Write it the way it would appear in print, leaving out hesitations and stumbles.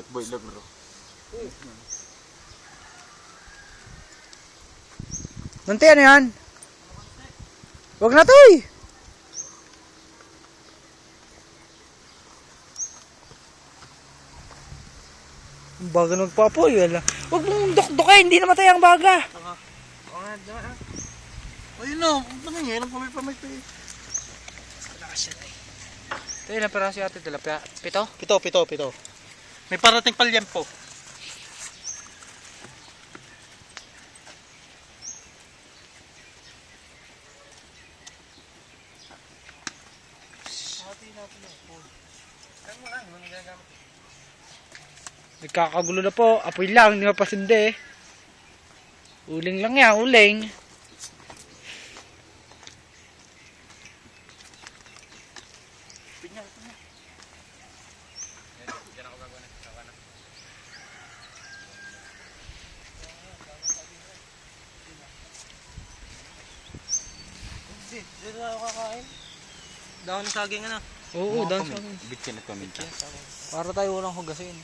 cat boiler bro. Nanti ano yan? Huwag na to eh. Ang baga nagpapoy. Huwag mong dukdukin, hindi namatay ang baga. Ayun na, naman yan, ang pamay pa eh. Ito ilang peraso ate, tilapia? 7? Pito. May parating palyempo. Nagkakagulo na po. Apoy lang, hindi mapasindi. Uling lang yan, uling. Dito na ako kakain. Dahon ng saging ano? Oo, dahon sa akin. Bitchin at paminta. Para tayo walang hugasin.